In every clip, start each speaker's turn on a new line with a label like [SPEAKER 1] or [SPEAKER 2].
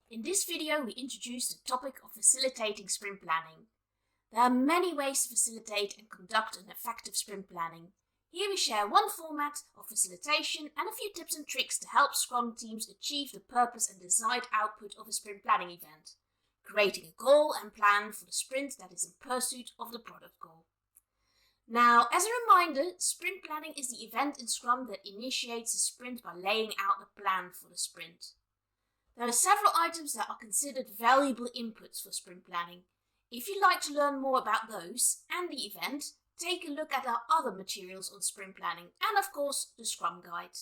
[SPEAKER 1] In this video, we introduce the topic of facilitating sprint planning. There are many ways to facilitate and conduct an effective sprint planning. Here we share one format of facilitation and a few tips and tricks to help Scrum teams achieve the purpose and desired output of a sprint planning event, creating a goal and plan for the sprint that is in pursuit of the product goal. Now, as a reminder, sprint planning is the event in Scrum that initiates a sprint by laying out the plan for the sprint. There are several items that are considered valuable inputs for sprint planning. If you'd like to learn more about those and the event, take a look at our other materials on sprint planning and, of course, the Scrum Guide.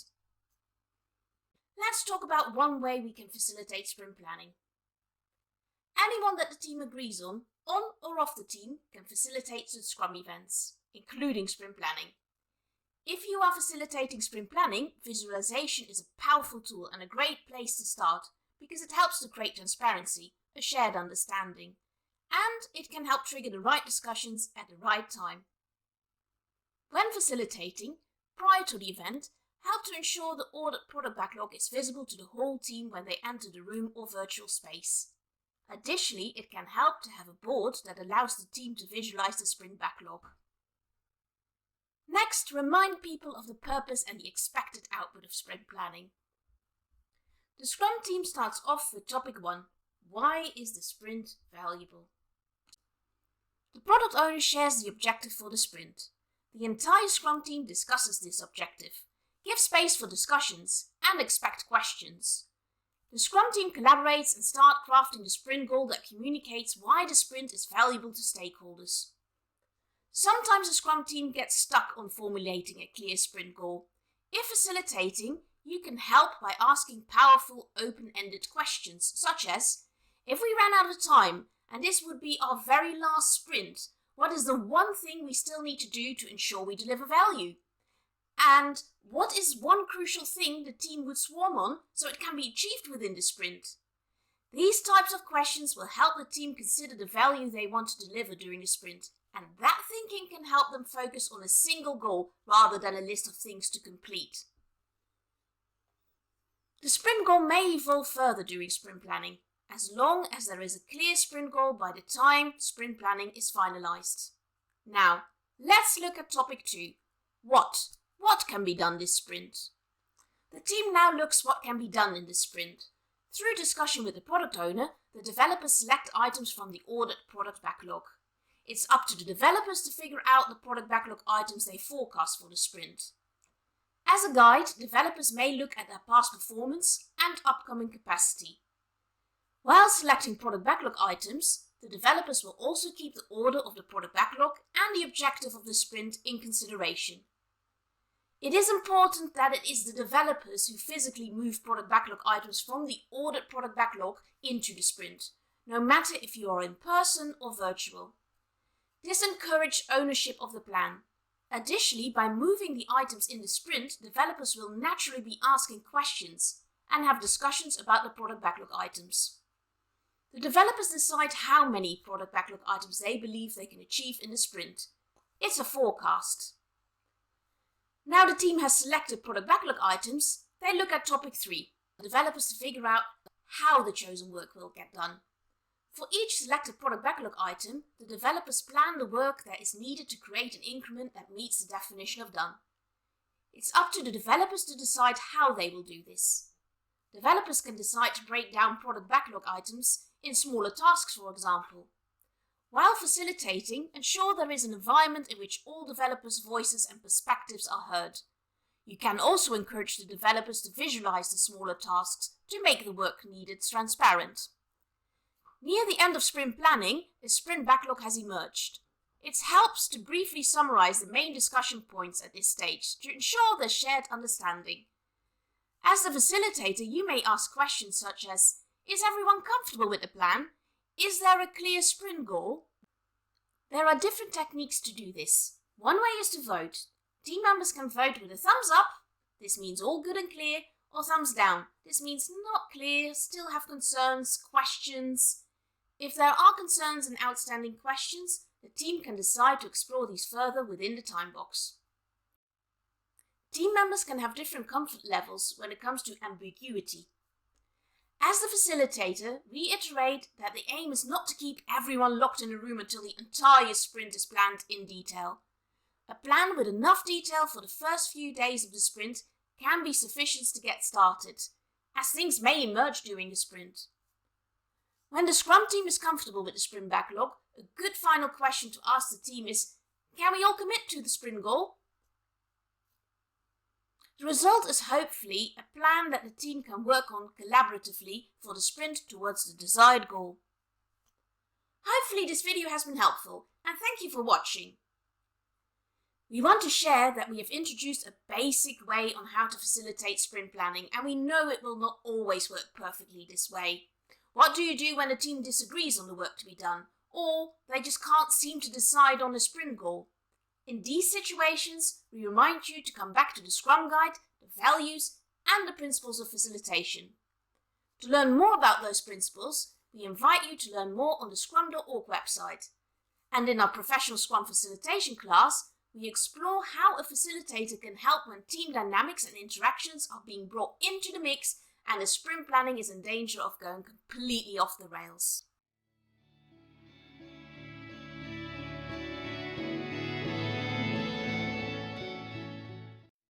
[SPEAKER 1] Let's talk about one way we can facilitate sprint planning. Anyone that the team agrees on or off the team, can facilitate the Scrum events, including sprint planning. If you are facilitating sprint planning, visualization is a powerful tool and a great place to start because it helps to create transparency, a shared understanding, and it can help trigger the right discussions at the right time. When facilitating, prior to the event, help to ensure the ordered product backlog is visible to the whole team when they enter the room or virtual space. Additionally, it can help to have a board that allows the team to visualize the sprint backlog. Next, remind people of the purpose and the expected output of sprint planning. The Scrum team starts off with topic 1. Why is the sprint valuable? The product owner shares the objective for the sprint. The entire Scrum team discusses this objective, gives space for discussions, and expect questions. The Scrum team collaborates and starts crafting the sprint goal that communicates why the sprint is valuable to stakeholders. Sometimes the Scrum team gets stuck on formulating a clear sprint goal. If facilitating, you can help by asking powerful, open-ended questions, such as, if we ran out of time and this would be our very last sprint, what is the one thing we still need to do to ensure we deliver value? And what is one crucial thing the team would swarm on so it can be achieved within the sprint? These types of questions will help the team consider the value they want to deliver during the sprint, and that thinking can help them focus on a single goal rather than a list of things to complete. The sprint goal may evolve further during sprint planning, as long as there is a clear sprint goal by the time sprint planning is finalized. Now, let's look at topic 2. What can be done this sprint? The team now looks what can be done in this sprint. Through discussion with the product owner, the developers select items from the ordered product backlog. It's up to the developers to figure out the product backlog items they forecast for the sprint. As a guide, developers may look at their past performance and upcoming capacity. While selecting product backlog items, the developers will also keep the order of the product backlog and the objective of the sprint in consideration. It is important that it is the developers who physically move product backlog items from the ordered product backlog into the sprint, no matter if you are in person or virtual. This encourages ownership of the plan. Additionally, by moving the items in the sprint, developers will naturally be asking questions and have discussions about the product backlog items. The developers decide how many product backlog items they believe they can achieve in the sprint. It's a forecast. Now the team has selected product backlog items, they look at topic 3, developers to figure out how the chosen work will get done. For each selected product backlog item, the developers plan the work that is needed to create an increment that meets the definition of done. It's up to the developers to decide how they will do this. Developers can decide to break down product backlog items in smaller tasks, for example. While facilitating, ensure there is an environment in which all developers' voices and perspectives are heard. You can also encourage the developers to visualize the smaller tasks to make the work needed transparent. Near the end of sprint planning, a sprint backlog has emerged. It helps to briefly summarize the main discussion points at this stage to ensure there's shared understanding. As the facilitator, you may ask questions such as, is everyone comfortable with the plan? Is there a clear sprint goal? There are different techniques to do this. One way is to vote. Team members can vote with a thumbs up, this means all good and clear, or thumbs down, this means not clear, still have concerns, questions. If there are concerns and outstanding questions, the team can decide to explore these further within the time box. Team members can have different comfort levels when it comes to ambiguity. As the facilitator, reiterate that the aim is not to keep everyone locked in a room until the entire sprint is planned in detail. A plan with enough detail for the first few days of the sprint can be sufficient to get started, as things may emerge during the sprint. When the Scrum team is comfortable with the sprint backlog, a good final question to ask the team is, can we all commit to the sprint goal? The result is hopefully a plan that the team can work on collaboratively for the sprint towards the desired goal. Hopefully this video has been helpful, and thank you for watching. We want to share that we have introduced a basic way on how to facilitate sprint planning, and we know it will not always work perfectly this way. What do you do when a team disagrees on the work to be done, or they just can't seem to decide on a sprint goal? In these situations, we remind you to come back to the Scrum Guide, the values, and the principles of facilitation. To learn more about those principles, we invite you to learn more on the Scrum.org website. And in our professional Scrum facilitation class, we explore how a facilitator can help when team dynamics and interactions are being brought into the mix and the sprint planning is in danger of going completely off the rails.